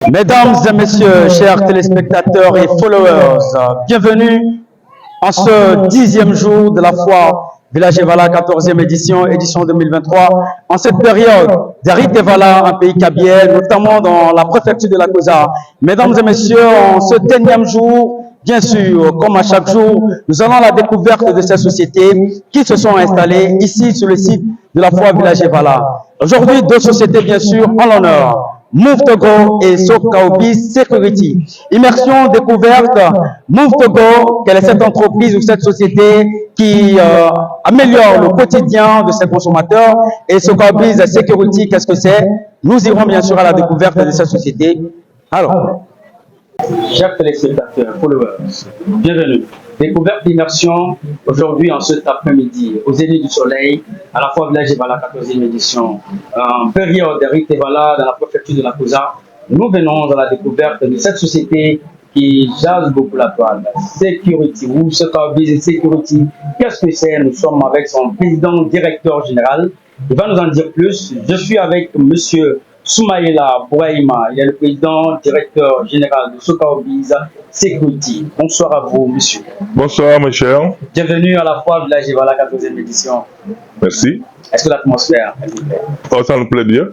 Mesdames et messieurs, chers téléspectateurs et followers, bienvenue en ce 10e jour de la foire Village Evala, 14e édition 2023. En cette période d'Arit Evala, un pays kabylie, notamment dans la préfecture de la Kosa. Mesdames et messieurs, en ce dernier jour, bien sûr, comme à chaque jour, nous allons à la découverte de ces sociétés qui se sont installées ici sur le site de la foire Village Evala. Aujourd'hui, deux sociétés, bien sûr, en l'honneur. Move Togo et Sokaobi Security. Immersion découverte. Move Togo, quelle est cette entreprise ou cette société qui améliore le quotidien de ses consommateurs, et Sokaobi Security, qu'est-ce que c'est? Nous irons bien sûr à la découverte de cette société. Alors, chers téléspectateurs, followers, bienvenue. Découverte d'immersion aujourd'hui en cet après-midi aux Zénith du Soleil, à la fois Village Evala, 14e édition. En période d'Arit Evala dans la préfecture de la Kosa, nous venons à la découverte de cette société qui jase beaucoup la toile. Security, ou Sokaobi Security, qu'est-ce que c'est? Nous sommes avec son président directeur général. Il va nous en dire plus. Je suis avec monsieur Soumaïla Bouaïma, il est le président directeur général de Sokaobi Security. Bonsoir à vous, monsieur. Bonsoir, mes chers. Bienvenue à la fois Village Evala, 14e édition. Merci. Est-ce que l'atmosphère vous plaît? Oh, ça nous plaît bien.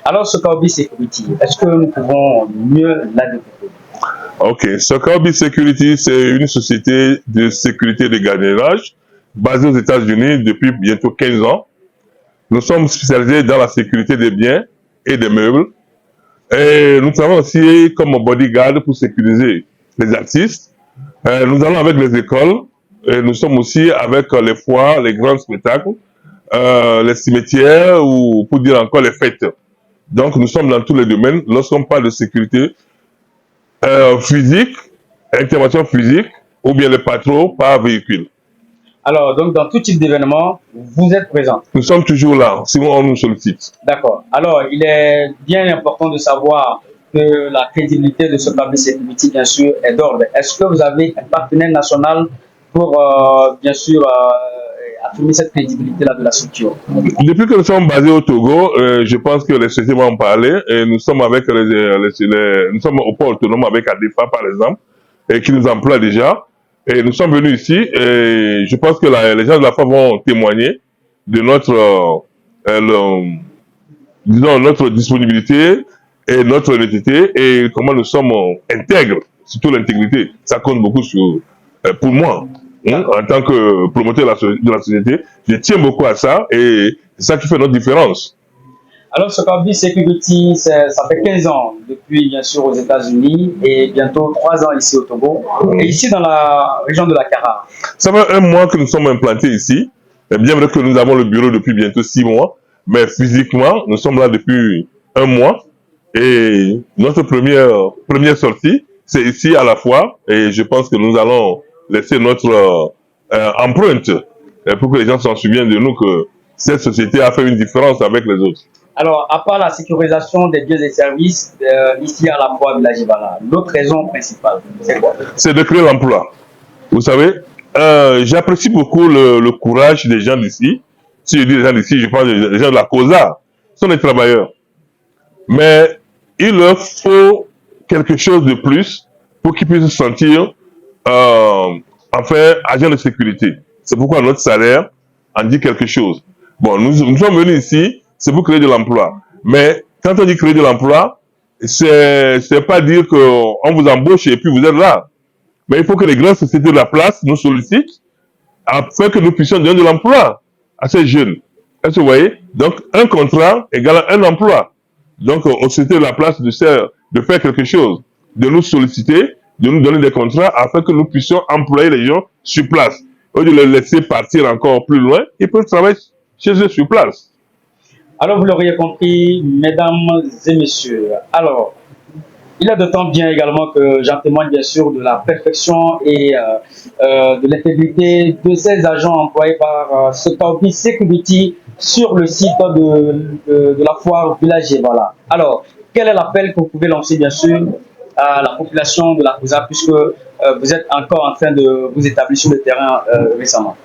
Alors, Sokaobi Security, est-ce que nous pouvons mieux la développer? Ok. Sokaobi Security, c'est une société de sécurité de gardiennage basée aux États-Unis depuis bientôt 15 ans. Nous sommes spécialisés dans la sécurité des biens et des meubles. Et nous travaillons aussi comme bodyguard pour sécuriser les artistes. Nous allons avec les écoles. Et nous sommes aussi avec les foires, les grands spectacles, les cimetières ou pour dire encore les fêtes. Donc nous sommes dans tous les domaines. Lorsqu'on parle de sécurité physique, intervention physique ou bien les patrons par véhicule. Alors, donc, dans tout type d'événement, vous êtes présent. Nous sommes toujours là, sinon on nous sollicite. D'accord. Alors, il est bien important de savoir que la crédibilité de Sokaobi Security, bien sûr, est d'ordre. Est-ce que vous avez un partenaire national pour, bien sûr, affirmer cette crédibilité-là de la structure? Depuis que nous sommes basés au Togo, je pense que les sociétés vont en parler. Et nous sommes avec nous sommes au port autonome avec ADEFA, par exemple, et qui nous emploie déjà. Et nous sommes venus ici et je pense que les gens de la FA vont témoigner de disons, notre disponibilité et notre honnêteté et comment nous sommes intègres, surtout l'intégrité. Ça compte beaucoup pour moi. Hein, en tant que promoteur de la société, je tiens beaucoup à ça et c'est ça qui fait notre différence. Alors, Sokaobi Security, ça fait 15 ans depuis, bien sûr, aux États-Unis et bientôt 3 ans ici au Togo et ici dans la région de la Kara. Ça fait 1 mois que nous sommes implantés ici. Et bien vrai que nous avons le bureau depuis bientôt 6 mois, mais physiquement, nous sommes là depuis 1 mois. Et notre première sortie, c'est ici à la fois. Et je pense que nous allons laisser notre empreinte pour que les gens s'en souviennent de nous que cette société a fait une différence avec les autres. Alors, à part la sécurisation des biens et services ici à la fois Village Evala, l'autre raison principale, c'est quoi? C'est de créer l'emploi. Vous savez, j'apprécie beaucoup le courage des gens d'ici. Si je dis les gens d'ici, je parle des gens de la Kosa. Ce sont des travailleurs. Mais il leur faut quelque chose de plus pour qu'ils puissent se sentir enfin agents de sécurité. C'est pourquoi notre salaire en dit quelque chose. Bon, nous sommes venus ici, c'est pour créer de l'emploi. Mais quand on dit créer de l'emploi, c'est pas dire qu'on vous embauche et puis vous êtes là. Mais il faut que les grandes sociétés de la place nous sollicitent afin que nous puissions donner de l'emploi à ces jeunes. Est-ce que vous voyez? Donc, un contrat égale un emploi. Donc, aux sociétés de la place de faire quelque chose, de nous solliciter, de nous donner des contrats afin que nous puissions employer les gens sur place. Au lieu de les laisser partir encore plus loin, ils peuvent travailler chez eux sur place. Alors, vous l'auriez compris, mesdames et messieurs. Alors, il est de temps bien également que j'en témoigne bien sûr de la perfection et de l'intégrité de ces agents employés par Sokaobi Security sur le site de la foire Village Evala. Alors, quel est l'appel que vous pouvez lancer bien sûr à la population de la Kosa puisque vous êtes encore en train de vous établir sur le terrain récemment?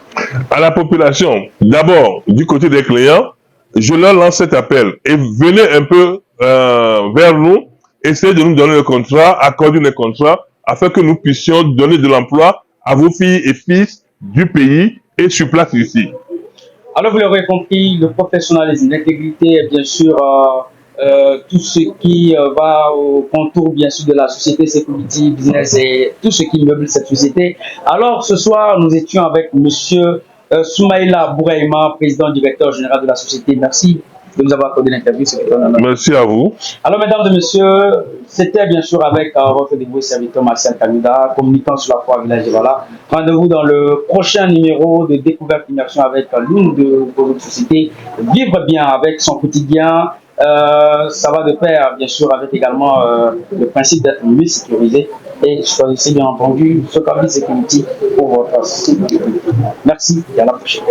À la population, d'abord, du côté des clients, je leur lance cet appel et venez un peu vers nous essayez de nous donner le contrat, accorder les contrats, afin que nous puissions donner de l'emploi à vos filles et fils du pays et sur place ici. Alors, vous l'aurez compris, le professionnalisme, l'intégrité, bien sûr, tout ce qui va au contour, bien sûr, de la société, security, business et tout ce qui meuble cette société. Alors, ce soir, nous étions avec Monsieur Soumaïla Bouraïma, président directeur général de la société. Merci de nous avoir accordé l'interview. Merci à vous. Alors, mesdames et messieurs, c'était bien sûr avec votre dévoué serviteur Marcel Kamida, communiquant sur la foi Village Voilà. Rendez-vous dans le prochain numéro de Découverte Immersion avec l'une de vos sociétés. Vivre bien avec son quotidien, ça va de pair, bien sûr, avec également le principe d'être mieux sécurisé. Et choisissez bien entendu ce service security pour votre sécurité. Merci et à la prochaine.